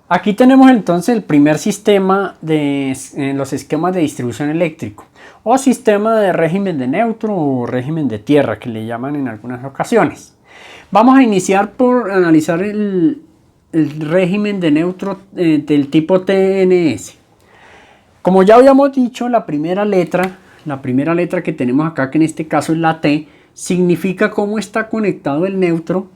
Aquí tenemos entonces el primer sistema de los esquemas de distribución eléctrico o sistema de régimen de neutro o régimen de tierra que le llaman en algunas ocasiones. Vamos a iniciar por analizar el régimen de neutro del tipo TNS. Como ya habíamos dicho, la primera letra que tenemos acá, que en este caso es la T, significa cómo está conectado el neutro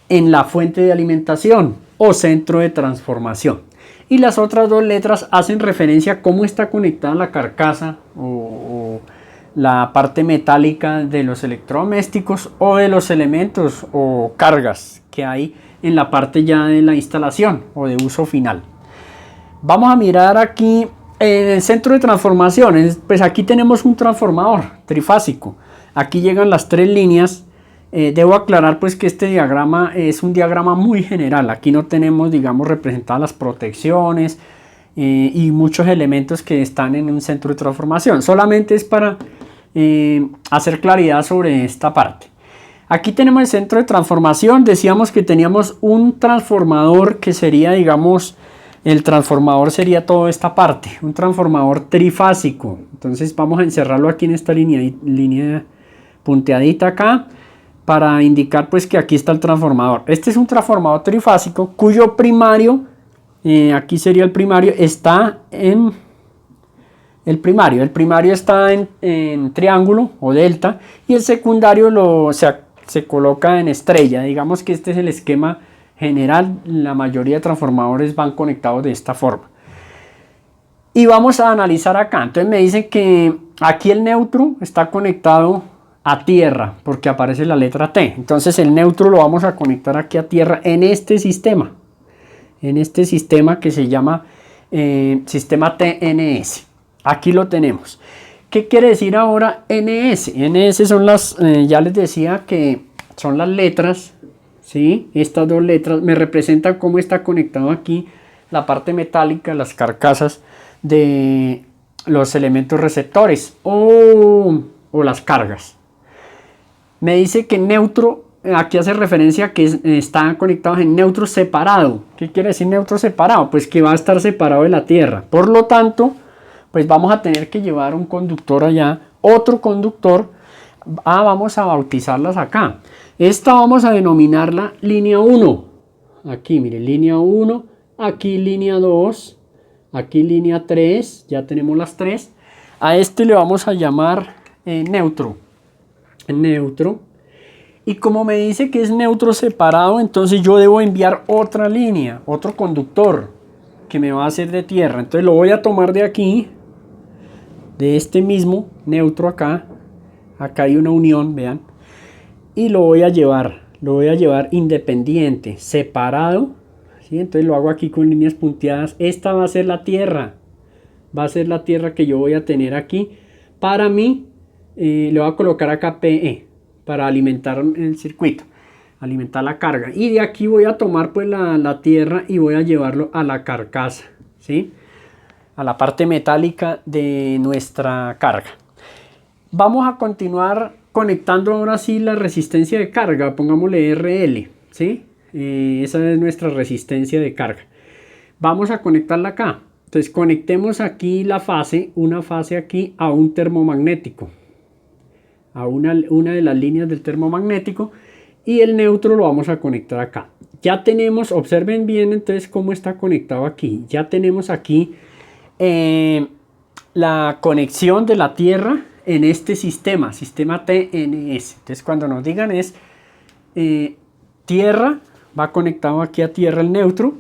en la fuente de alimentación o centro de transformación. Y las otras dos letras hacen referencia a cómo está conectada la carcasa o la parte metálica de los electrodomésticos o de los elementos o cargas que hay en la parte ya de la instalación o de uso final. Vamos a mirar aquí en el centro de transformación. Pues aquí tenemos un transformador trifásico. Aquí llegan las tres líneas. Debo aclarar pues que este diagrama es un diagrama muy general. Aquí no tenemos, digamos, representadas las protecciones y muchos elementos que están en un centro de transformación. Solamente es para hacer claridad sobre esta parte. Aquí tenemos el centro de transformación. Decíamos que teníamos un transformador que sería, digamos, el transformador sería toda esta parte, un transformador trifásico. Entonces vamos a encerrarlo aquí en esta línea punteadita acá, para indicar pues que aquí está el transformador. Este es un transformador trifásico cuyo primario, aquí sería el primario, está en el primario está en triángulo o delta, y el secundario se coloca en estrella. Digamos que este es el esquema general. La mayoría de transformadores van conectados de esta forma. Y vamos a analizar acá. Entonces me dicen que aquí el neutro está conectado a tierra porque aparece la letra T. Entonces el neutro lo vamos a conectar aquí a tierra en este sistema. En este sistema que se llama sistema TNS. Aquí lo tenemos. ¿Qué quiere decir ahora NS? NS son las, ya les decía que son las letras. ¿Sí? Estas dos letras me representan cómo está conectado aquí la parte metálica, las carcasas de los elementos receptores o las cargas. Me dice que neutro, aquí hace referencia a que están conectados en neutro separado. ¿Qué quiere decir neutro separado? Pues que va a estar separado de la tierra. Por lo tanto, pues vamos a tener que llevar un conductor allá, otro conductor. Vamos a bautizarlas acá. Esta vamos a denominarla línea 1. Aquí, mire, línea 1. Aquí línea 2. Aquí línea 3. Ya tenemos las 3. A este le vamos a llamar neutro. Neutro. Y como me dice que es neutro separado, entonces yo debo enviar otra línea, otro conductor que me va a hacer de tierra. Entonces lo voy a tomar de aquí, de este mismo neutro acá. Acá hay una unión, vean. Y lo voy a llevar independiente, separado. ¿Sí? Entonces lo hago aquí con líneas punteadas. Esta va a ser la tierra. Va a ser la tierra que yo voy a tener aquí. Para mí, le voy a colocar acá PE para alimentar el circuito, alimentar la carga. Y de aquí voy a tomar pues la tierra y voy a llevarlo a la carcasa, ¿sí? A la parte metálica de nuestra carga. Vamos a continuar conectando ahora sí la resistencia de carga. Pongámosle RL, ¿sí? Esa es nuestra resistencia de carga. Vamos a conectarla acá. Entonces conectemos aquí la fase, una fase aquí a un termomagnético, a una de las líneas del termomagnético, y el neutro lo vamos a conectar acá. Ya tenemos, observen bien entonces cómo está conectado aquí. Ya tenemos aquí la conexión de la tierra en este sistema TNS. Entonces cuando nos digan es tierra, va conectado aquí a tierra el neutro,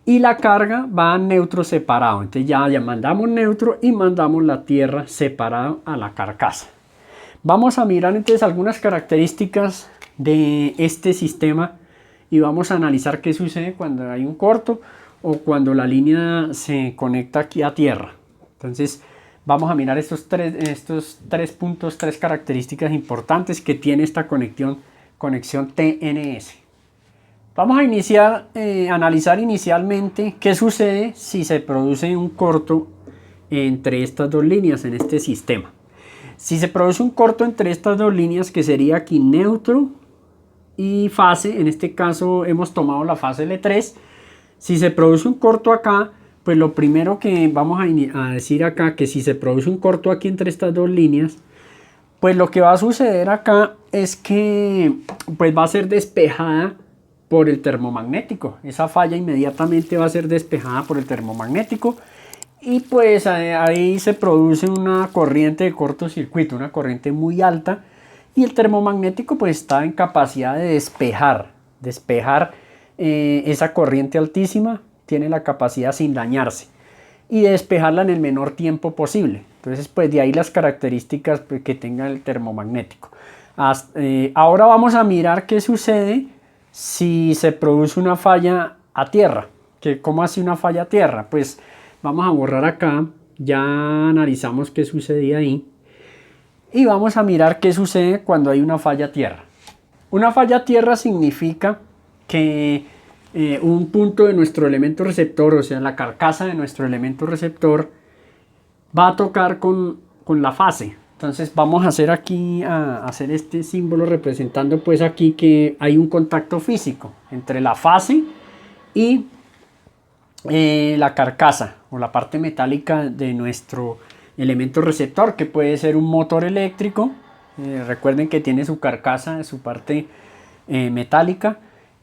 y la carga va a neutro separado. Entonces ya mandamos neutro y mandamos la tierra separado a la carcasa. Vamos a mirar entonces algunas características de este sistema y vamos a analizar qué sucede cuando hay un corto o cuando la línea se conecta aquí a tierra. Entonces vamos a mirar estos tres puntos, tres características importantes que tiene esta conexión TNS. Vamos a analizar inicialmente qué sucede si se produce un corto entre estas dos líneas en este sistema. Si se produce un corto entre estas dos líneas, que sería aquí neutro y fase, en este caso hemos tomado la fase L3, Si se produce un corto acá, pues lo primero que vamos a decir acá, que si se produce un corto aquí entre estas dos líneas, pues lo que va a suceder acá es que pues va a ser despejada por el termomagnético. Esa falla inmediatamente va a ser despejada por el termomagnético y pues ahí se produce una corriente de cortocircuito, una corriente muy alta, y el termomagnético pues está en capacidad de despejar esa corriente altísima, tiene la capacidad sin dañarse y de despejarla en el menor tiempo posible. Entonces pues de ahí las características pues, que tenga el termomagnético. Ahora vamos a mirar qué sucede si se produce una falla a tierra. ¿Cómo hace una falla a tierra? Pues vamos a borrar acá, ya analizamos qué sucedía ahí. Y vamos a mirar qué sucede cuando hay una falla a tierra. Una falla a tierra significa que un punto de nuestro elemento receptor, o sea, la carcasa de nuestro elemento receptor, va a tocar con la fase. Entonces vamos a hacer aquí, a hacer este símbolo representando pues aquí que hay un contacto físico entre la fase y la carcasa o la parte metálica de nuestro elemento receptor, que puede ser un motor eléctrico. Recuerden que tiene su carcasa, su parte metálica,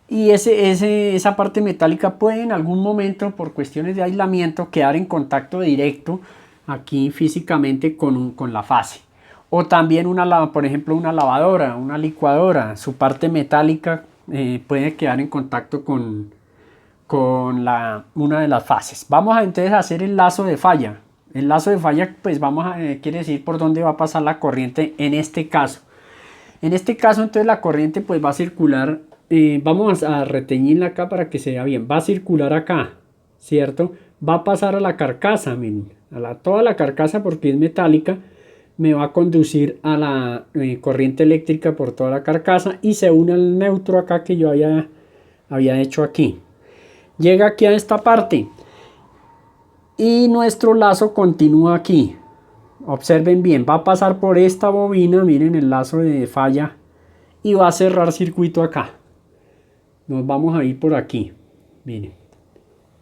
y esa parte metálica puede en algún momento por cuestiones de aislamiento quedar en contacto directo aquí físicamente con la fase. O también por ejemplo una lavadora, una licuadora, su parte metálica puede quedar en contacto con una de las fases. Vamos a entonces a hacer el lazo de falla. El lazo de falla pues quiere decir por dónde va a pasar la corriente en este caso. En este caso entonces la corriente pues va a circular, vamos a reteñirla acá para que se vea bien, va a circular acá, ¿cierto? Va a pasar a la carcasa, miren, toda la carcasa, porque es metálica, me va a conducir a la corriente eléctrica por toda la carcasa y se une al neutro acá que yo había hecho aquí. Llega aquí a esta parte y nuestro lazo continúa aquí. Observen bien, va a pasar por esta bobina, miren el lazo de falla, y va a cerrar circuito acá. Nos vamos a ir por aquí, miren.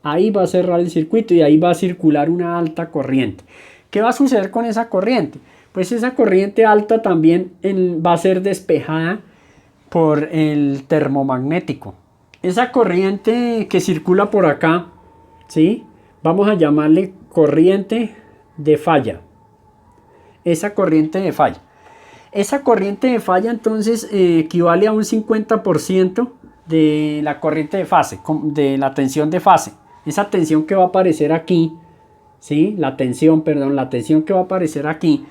Ahí va a cerrar el circuito y ahí va a circular una alta corriente. ¿Qué va a suceder con esa corriente? Pues esa corriente alta también va a ser despejada por el termomagnético. Esa corriente que circula por acá, ¿sí? Vamos a llamarle corriente de falla. Esa corriente de falla. Esa corriente de falla entonces equivale a un 50% de la corriente de fase, de la tensión de fase. Esa tensión que va a aparecer aquí, ¿sí? La tensión que va a aparecer aquí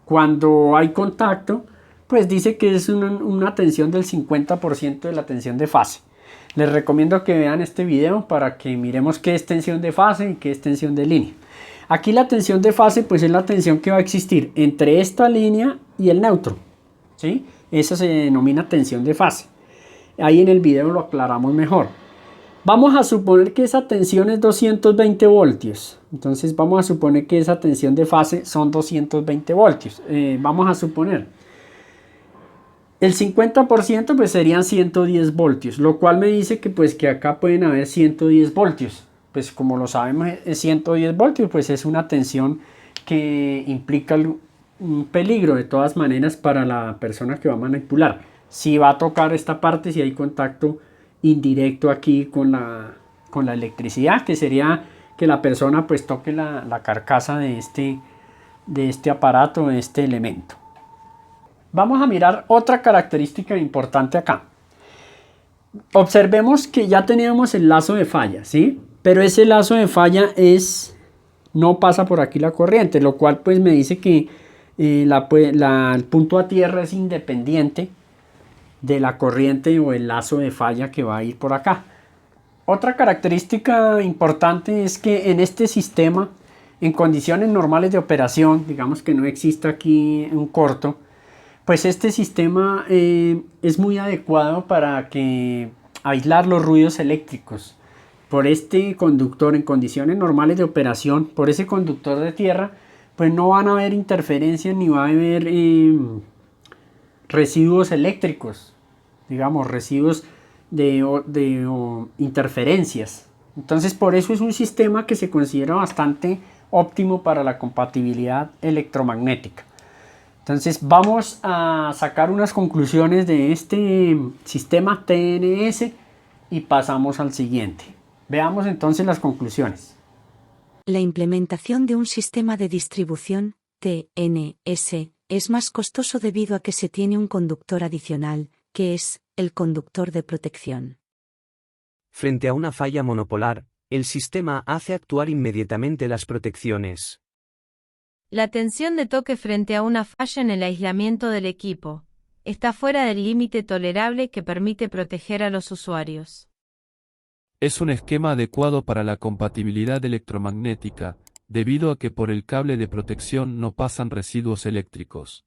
cuando hay contacto, pues dice que es una tensión del 50% de la tensión de fase. Les recomiendo que vean este video para que miremos qué es tensión de fase y qué es tensión de línea. Aquí la tensión de fase pues es la tensión que va a existir entre esta línea y el neutro, ¿sí? Esa se denomina tensión de fase. Ahí en el video lo aclaramos mejor. Vamos a suponer que esa tensión es 220 voltios. Entonces vamos a suponer que esa tensión de fase son 220 voltios. Vamos a suponer. El 50% pues serían 110 voltios, lo cual me dice que pues que acá pueden haber 110 voltios. Pues como lo sabemos, 110 voltios pues es una tensión que implica un peligro de todas maneras para la persona que va a manipular. Si va a tocar esta parte, si hay contacto indirecto aquí con la electricidad, que sería que la persona pues toque la carcasa de este aparato, de este elemento. Vamos a mirar otra característica importante acá. Observemos que ya teníamos el lazo de falla, ¿sí? Pero ese lazo de falla no pasa por aquí la corriente, lo cual pues me dice que el punto a tierra es independiente de la corriente o el lazo de falla que va a ir por acá. Otra característica importante es que en este sistema, en condiciones normales de operación, digamos que no exista aquí un corto, pues este sistema es muy adecuado para aislar los ruidos eléctricos. Por este conductor en condiciones normales de operación, por ese conductor de tierra, pues no van a haber interferencias ni va a haber residuos eléctricos, digamos residuos de interferencias. Entonces por eso es un sistema que se considera bastante óptimo para la compatibilidad electromagnética. Entonces vamos a sacar unas conclusiones de este sistema TNS y pasamos al siguiente. Veamos entonces las conclusiones. La implementación de un sistema de distribución, TNS, es más costoso debido a que se tiene un conductor adicional, que es el conductor de protección. Frente a una falla monopolar, el sistema hace actuar inmediatamente las protecciones. La tensión de toque frente a una falla en el aislamiento del equipo está fuera del límite tolerable que permite proteger a los usuarios. Es un esquema adecuado para la compatibilidad electromagnética, debido a que por el cable de protección no pasan residuos eléctricos.